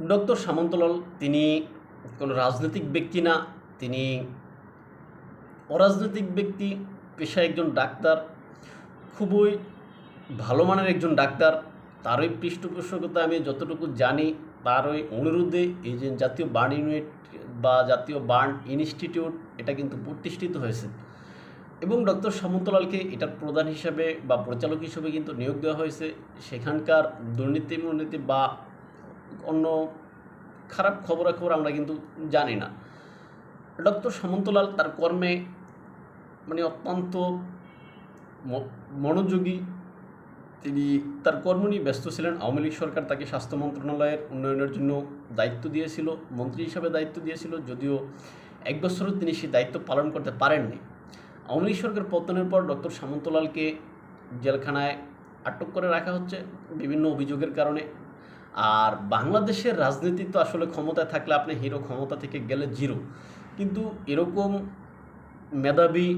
Doctor Samanta Lal তিনি কোনো রাজনৈতিক ব্যক্তি না, তিনি অরাজনৈতিক ব্যক্তি, পেশায় একজন ডাক্তার, খুবই ভালো মানের একজন ডাক্তার। তারই পৃষ্ঠপোষকতায় আমি যতটুকু জানি, তার ওই অনুরোধে এই যে জাতীয় বার্ন ইউনিট বা জাতীয় বার্ন ইনস্টিটিউট এটা কিন্তু প্রতিষ্ঠিত হয়েছে এবং ডক্টর সামন্তলালকে এটার প্রধান হিসাবে বা পরিচালক হিসেবে কিন্তু নিয়োগ দেওয়া হয়েছে। সেখানকার দুর্নীতি বা অন্য খারাপ খবরাখবর আমরা কিন্তু জানি না। ডক্টর সামন্তলাল তার কর্মে অত্যন্ত মনোযোগী। তিনি তার কর্ম নিয়ে ব্যস্ত ছিলেন। আওয়ামী লীগ সরকার তাকে স্বাস্থ্য মন্ত্রণালয়ের উন্নয়নের জন্য দায়িত্ব দিয়েছিল, মন্ত্রী হিসাবে দায়িত্ব দিয়েছিল, যদিও এক বছরও তিনি সেই দায়িত্ব পালন করতে পারেননি। আওয়ামী লীগ সরকার পতনের পর ডক্টর সামন্তলালকে জেলখানায় আটক করে রাখা হচ্ছে বিভিন্ন অভিযোগের কারণে। আর বাংলাদেশের রাজনীতি তো আসলে ক্ষমতায় থাকলে আপনি হিরো, ক্ষমতা থেকে গেলে জিরো। কিন্তু এরকম মেধাবী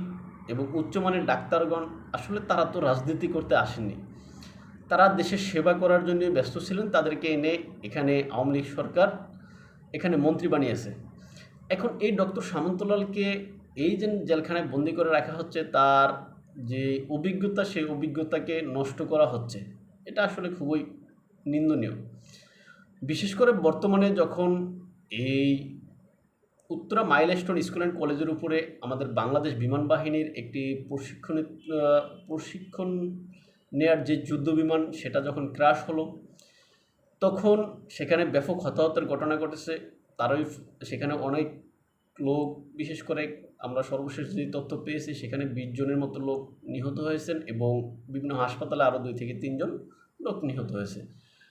এবং উচ্চমানের ডাক্তারগণ আসলে তারা তো রাজনীতি করতে আসেননি, তারা দেশের সেবা করার জন্য ব্যস্ত ছিলেন। তাদেরকে এনে এখানে আওয়ামী লীগ সরকার এখানে মন্ত্রী বানিয়েছে। এখন এই ডক্টর সামন্তলালকে এই যে জেলখানায় বন্দি করে রাখা হচ্ছে, তার যে অভিজ্ঞতা সেই অভিজ্ঞতাকে নষ্ট করা হচ্ছে, এটা আসলে খুবই নিন্দনীয়। বিশেষ করে বর্তমানে যখন এই উত্তরা মাইলস্টোন স্কুল অ্যান্ড কলেজের উপরে আমাদের বাংলাদেশ বিমান বাহিনীর একটি প্রশিক্ষণ নেয়ার যে যুদ্ধ বিমান সেটা যখন ক্র্যাশ হলো, তখন সেখানে ব্যাপক হতাহতের ঘটনা ঘটেছে। তারই সেখানে অনেক লোক, বিশেষ করে আমরা সর্বশেষ যে তথ্য পেয়েছি সেখানে 20 জনের মতো লোক নিহত হয়েছেন এবং বিভিন্ন হাসপাতালে আরও 2 থেকে 3 জন লোক নিহত হয়েছে।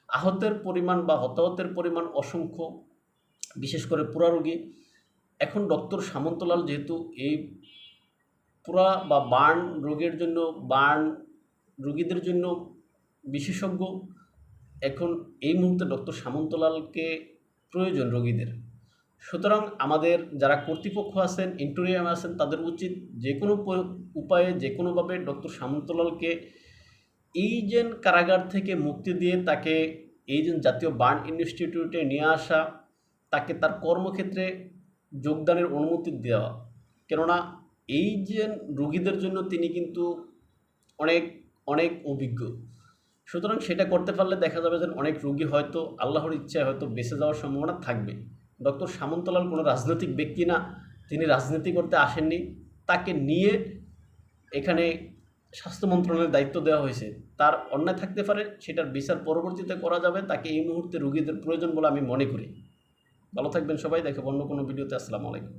আহতের পরিমাণ বা হতাহতের পরিমাণ অসংখ্য, বিশেষ করে পুরা রোগী। এখন ডক্টর সামন্তলাল যেহেতু এই পুরা বা বার্ন রোগের জন্য, বার্ন রোগীদের জন্য বিশেষজ্ঞ, এখন এই মুহূর্তে ডক্টর সামন্তলালকে প্রয়োজন রোগীদের। সুতরাং আমাদের যারা কর্তৃপক্ষ আছেন, ইন্টেরিয়াম আছেন, তাদের উচিত যে কোনো উপায়ে যে কোনোভাবে ডক্টর সামন্তলালকে এই যে কারাগার থেকে মুক্তি দিয়ে তাকে এই যে জাতীয় বার্ন ইনস্টিটিউটে নিয়ে আসা, তাকে তার কর্মক্ষেত্রে যোগদানের অনুমতি দেওয়া। কেননা এই যে রোগীদের জন্য তিনি কিন্তু অনেক অনেক অভিজ্ঞ। সুতরাং সেটা করতে পারলে দেখা যাবে যে অনেক রোগী হয়তো আল্লাহর ইচ্ছায় হয়তো বেঁচে যাওয়ার সম্ভাবনা থাকবে। ডক্টর সামন্তলাল কোনো রাজনৈতিক ব্যক্তি না, তিনি রাজনীতি করতে আসেননি। তাকে নিয়ে এখানে স্বাস্থ্য মন্ত্রণালয়ের দায়িত্ব দেওয়া হয়েছে। তার অন্যায় থাকতে পারে, সেটার বিচার পরবর্তীতে করা যাবে। তাকে এই মুহূর্তে রোগীদের প্রয়োজন বলে আমি মনে করি। ভালো থাকবেন সবাই, দেখে অন্য কোনো ভিডিওতে। আসসালামু আলাইকুম।